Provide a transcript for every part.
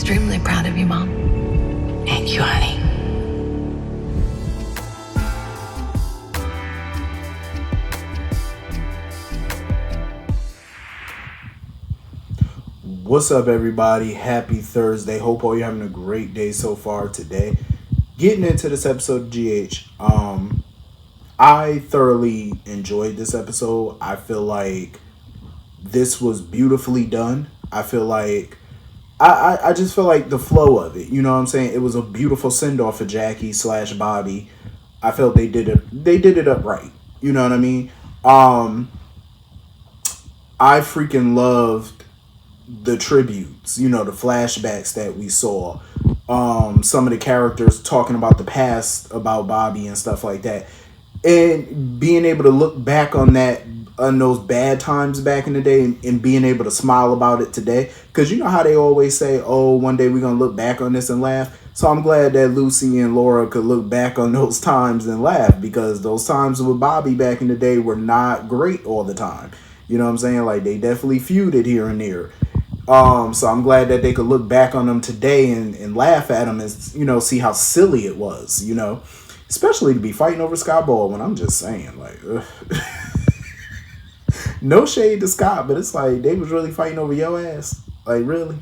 extremely proud of you, Mom. Thank you, honey. What's up, everybody? Happy Thursday. Hope all you're having a great day so far today. Getting into this episode of GH, I thoroughly enjoyed this episode. I feel like this was beautifully done. I feel like I just feel like the flow of it. You know what I'm saying? It was a beautiful send off for Jackie / Bobby. I felt they did it up right. You know what I mean? I freaking loved the tributes, you know, the flashbacks that we saw, some of the characters talking about the past about Bobby and stuff like that, and being able to look back on that, on those bad times back in the day, and being able to smile about it today, because you know how they always say, oh, one day we're gonna look back on this and laugh. So I'm glad that Lucy and Laura could look back on those times and laugh, because those times with Bobby back in the day were not great all the time. You know what I'm saying? Like, they definitely feuded here and there. So I'm glad that they could look back on them today and laugh at them and, you know, see how silly it was, you know, especially to be fighting over Scott Baldwin. I'm just saying, like, no shade to Scott, but it's like they was really fighting over your ass, like, really.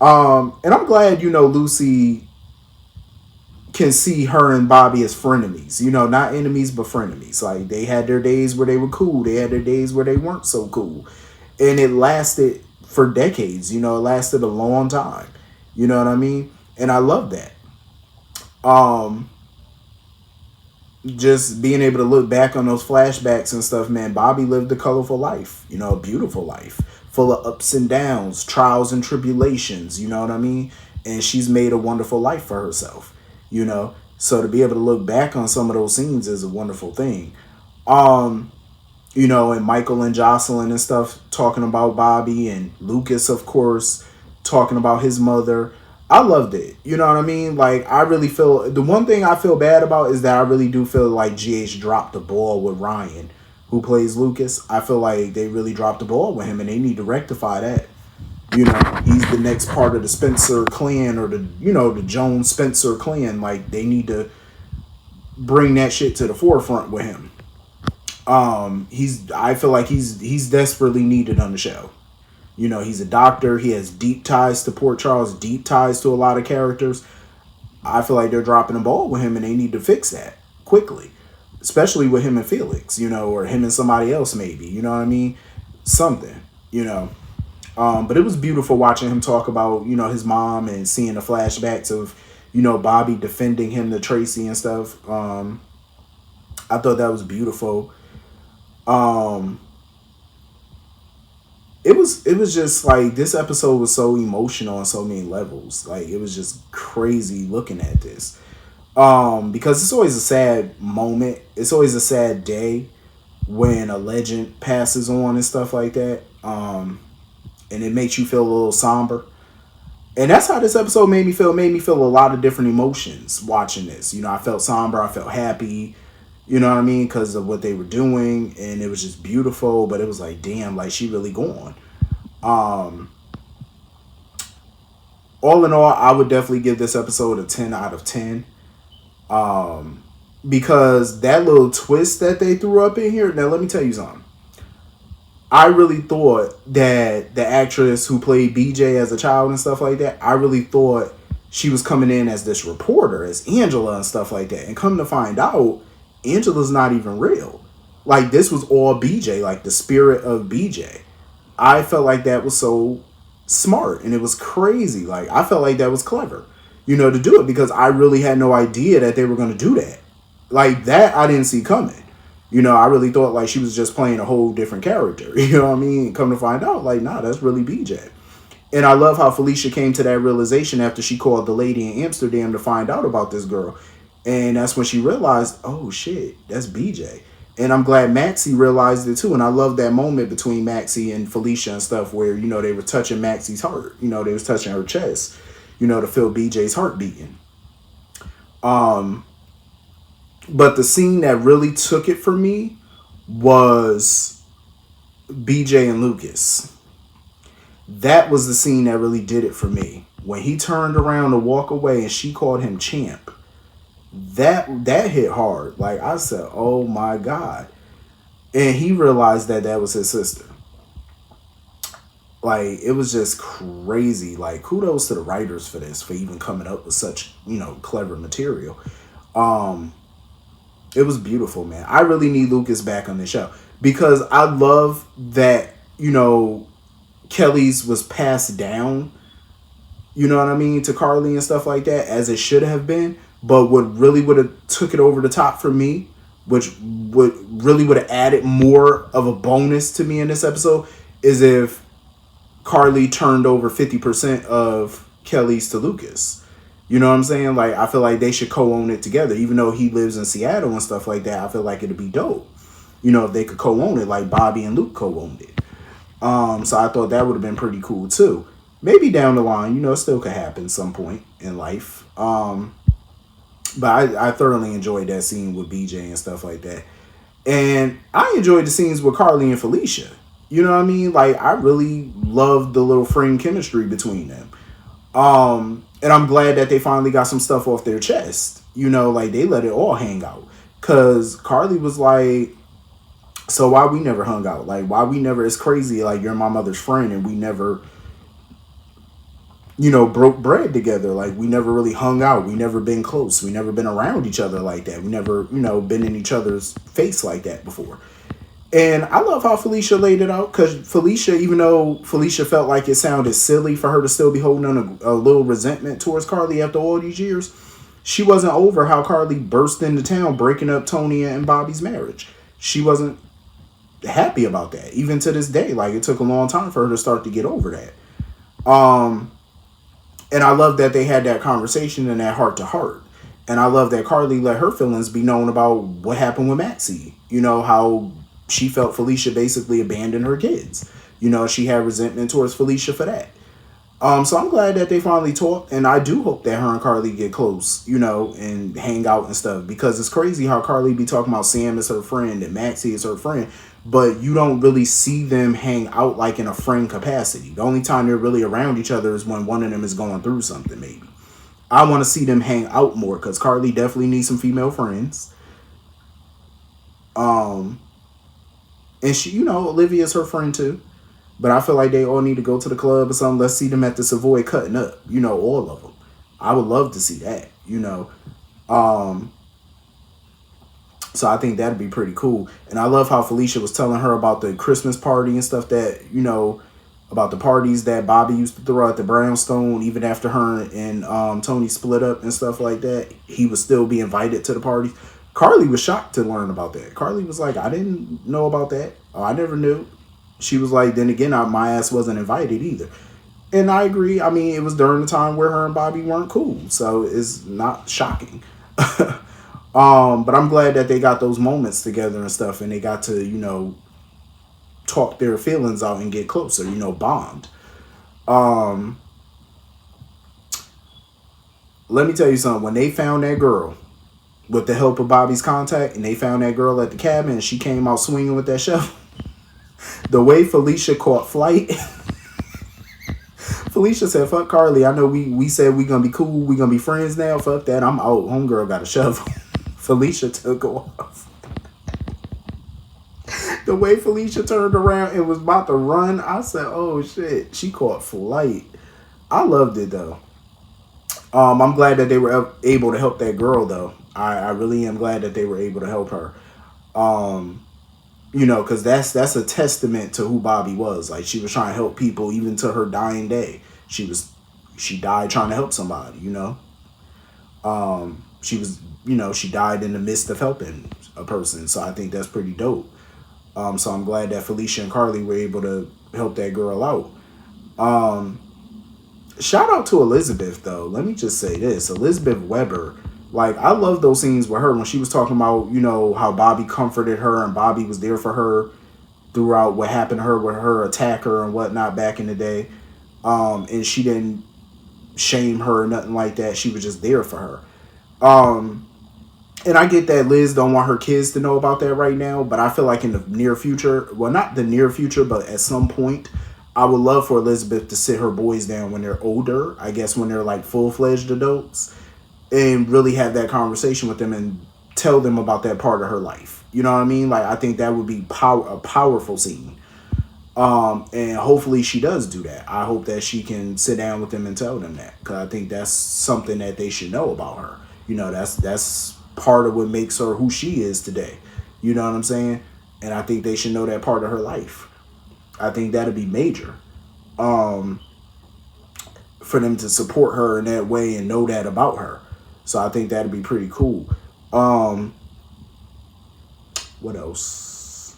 And I'm glad, you know, Lucy can see her and Bobby as frenemies, you know, not enemies but frenemies. Like, they had their days where they were cool, they had their days where they weren't so cool, and it lasted for decades. You know, it lasted a long time. You know what I mean? And I love that. Just being able to look back on those flashbacks and stuff, man. Bobby lived a colorful life, you know, a beautiful life, full of ups and downs, trials and tribulations, you know what I mean? And she's made a wonderful life for herself, you know? So to be able to look back on some of those scenes is a wonderful thing. You know, and Michael and Jocelyn and stuff talking about Bobby, and Lucas, of course, talking about his mother. I loved it. You know what I mean? Like, I really feel, the one thing I feel bad about is that I really do feel like GH dropped the ball with Ryan, who plays Lucas. I feel like they really dropped the ball with him, and they need to rectify that. You know, he's the next part of the Spencer clan, or the, you know, the Jones Spencer clan. Like, they need to bring that shit to the forefront with him. I feel like he's desperately needed on the show. You know, he's a doctor. He has deep ties to Port Charles, deep ties to a lot of characters. I feel like they're dropping the ball with him, and they need to fix that quickly, especially with him and Felix, you know, or him and somebody else, maybe, you know what I mean? Something, you know. But it was beautiful watching him talk about, you know, his mom, and seeing the flashbacks of, you know, Bobby defending him to Tracy and stuff. I thought that was beautiful. It was just like, this episode was so emotional on so many levels. Like, it was just crazy looking at this. Because it's always a sad moment. It's always a sad day when a legend passes on and stuff like that. And it makes you feel a little somber. And that's how this episode made me feel. It made me feel a lot of different emotions watching this. You know, I felt somber. I felt happy. You know what I mean? Because of what they were doing. And it was just beautiful. But it was like, damn, like, she really gone. All in all, I would definitely give this episode a 10 out of 10. Because that little twist that they threw up in here. Now, let me tell you something. I really thought that the actress who played BJ as a child and stuff like that, I really thought she was coming in as this reporter, as Angela and stuff like that. And come to find out, Angela's not even real. Like, this was all BJ, like the spirit of BJ. I felt like that was so smart, and it was crazy. Like, I felt like that was clever, you know, to do it, because I really had no idea that they were going to do that. Like, that I didn't see coming. You know, I really thought like she was just playing a whole different character. You know what I mean? Come to find out, like, nah, that's really BJ. And I love how Felicia came to that realization after she called the lady in Amsterdam to find out about this girl. And that's when she realized, oh shit, that's BJ. And I'm glad Maxie realized it too. And I love that moment between Maxie and Felicia and stuff where, you know, they were touching Maxie's heart. You know, they was touching her chest, you know, to feel BJ's heart beating. But the scene that really took it for me was BJ and Lucas. That was the scene that really did it for me. when he turned around to walk away and she called him champ, that hit hard. Like I said, oh my God. And he realized that that was his sister. Like it was just crazy. Like kudos to the writers for this, for even coming up with such, clever material. Um it was beautiful, man. I really need Lucas back on the show because I love that, Kelly's was passed down, you know what I mean, to Carly and stuff like that, as it should have been. But what really would have took it over the top for me, which would have added more of a bonus to me in this episode, is if Carly turned over 50% of Kelly's to Lucas. You know what I'm saying? Like, I feel like they should co-own it together. Even though he lives in Seattle and stuff like that, I feel like it'd be dope, if they could co-own it, like Bobby and Luke co-owned it. So I thought that would have been pretty cool too. Maybe down the line, it still could happen some point in life. But I thoroughly enjoyed that scene with BJ and stuff like that. And I enjoyed the scenes with Carly and Felicia. You know what I mean? Like, I really loved the little friend chemistry between them. And I'm glad that they finally got some stuff off their chest. Like, they let it all hang out. Because Carly was like, so why we never hung out? Like, why we never, it's crazy, like, you're my mother's friend and we never, broke bread together. Like, we never really hung out. We never been close. We never been around each other like that. We never, been in each other's face like that before. And I love how Felicia laid it out, because Felicia, even though Felicia felt like it sounded silly for her to still be holding on a little resentment towards Carly after all these years, she wasn't over how Carly burst into town breaking up Tony and Bobby's marriage. She wasn't happy about that, even to this day. Like, it took a long time for her to start to get over that. And I love that they had that conversation and that heart to heart. And I love that Carly let her feelings be known about what happened with Maxie. How she felt Felicia basically abandoned her kids. She had resentment towards Felicia for that. So I'm glad that they finally talked, and I do hope that her and Carly get close, and hang out and stuff, because it's crazy how Carly be talking about Sam as her friend and Maxie is her friend, but you don't really see them hang out like in a friend capacity. The only time they're really around each other is when one of them is going through something, maybe. I want to see them hang out more, because Carly definitely needs some female friends. And she, Olivia's her friend too. But I feel like they all need to go to the club or something. Let's see them at the Savoy cutting up. All of them. I would love to see that, So I think that'd be pretty cool. And I love how Felicia was telling her about the Christmas party and stuff that, about the parties that Bobby used to throw at the Brownstone, even after her and Tony split up and stuff like that. He would still be invited to the parties. Carly was shocked to learn about that. Carly was like, I didn't know about that. Oh, I never knew. She was like, then again, my ass wasn't invited either. And I agree. I mean, it was during the time where her and Bobby weren't cool. So it's not shocking. But I'm glad that they got those moments together and stuff. And they got to, talk their feelings out and get closer, bond. Let me tell you something. When they found that girl, with the help of Bobby's contact, and they found that girl at the cabin and she came out swinging with that shovel, the way Felicia caught flight, Felicia said, fuck Carly. I know we said we gonna be cool, we gonna be friends now. Fuck that, I'm out. Homegirl got a shovel. Felicia took off. The way Felicia turned around and was about to run, I said, oh shit, she caught flight. I loved it though. I'm glad that they were able to help that girl though. I really am glad that they were able to help her. Because that's a testament to who Bobby was. Like, she was trying to help people even to her dying day. She died trying to help somebody, she was, she died in the midst of helping a person. So I think that's pretty dope. So I'm glad that Felicia and Carly were able to help that girl out. Shout out to Elizabeth though. Let me just say this. Elizabeth Weber. Like, I love those scenes with her when she was talking about, how Bobby comforted her and Bobby was there for her throughout what happened to her with her attacker and whatnot back in the day. And she didn't shame her or nothing like that. She was just there for her. And I get that Liz don't want her kids to know about that right now, but I feel like in the near future, well, not the near future, but at some point, I would love for Elizabeth to sit her boys down when they're older, I guess when they're like full-fledged adults, and really have that conversation with them and tell them about that part of her life. You know what I mean? Like, I think that would be a powerful scene. And hopefully she does do that. I hope that she can sit down with them and tell them that, because I think that's something that they should know about her. You know, that's part of what makes her who she is today. You know what I'm saying? And I think they should know that part of her life. I think that'd be major. For them to support her in that way and know that about her. So I think that'd be pretty cool. What else?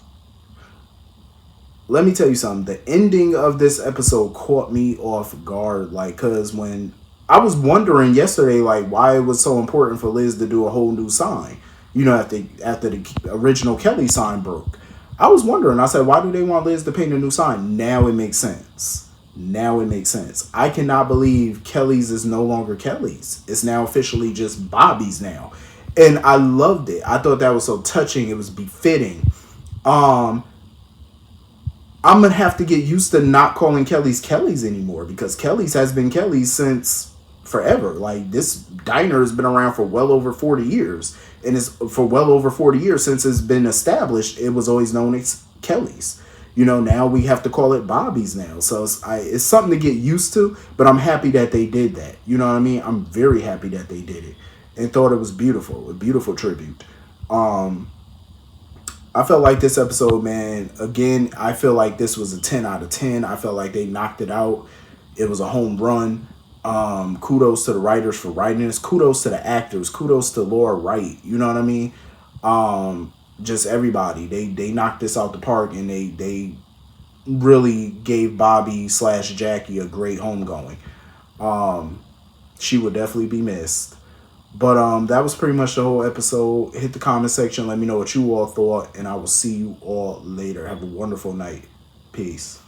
Let me tell you something. The ending of this episode caught me off guard. Like, cause when I was wondering yesterday, like, why it was so important for Liz to do a whole new sign. You know, after the original Kelly sign broke. I was wondering. I said, why do they want Liz to paint a new sign? Now it makes sense. Now it makes sense. I cannot believe Kelly's is no longer Kelly's. It's now officially just Bobby's now. And I loved it. I thought that was so touching. It was befitting. I'm going to have to get used to not calling Kelly's anymore, because Kelly's has been Kelly's since forever. Like, this diner has been around for well over 40 years. And it's for well over 40 years since it's been established. It was always known as Kelly's. You know, now we have to call it Bobby's now. So it's something to get used to, but I'm happy that they did that. You know what I mean? I'm very happy that they did it and thought it was beautiful, a beautiful tribute. I felt like this episode, man, again, I feel like this was a 10 out of 10. I felt like they knocked it out. It was a home run. Kudos to the writers for writing this. Kudos to the actors. Kudos to Laura Wright. You know what I mean? Just everybody. They knocked this out the park, and they really gave Bobby / Jackie a great homegoing. She would definitely be missed. But that was pretty much the whole episode. Hit the comment section. Let me know what you all thought, and I will see you all later. Have a wonderful night. Peace.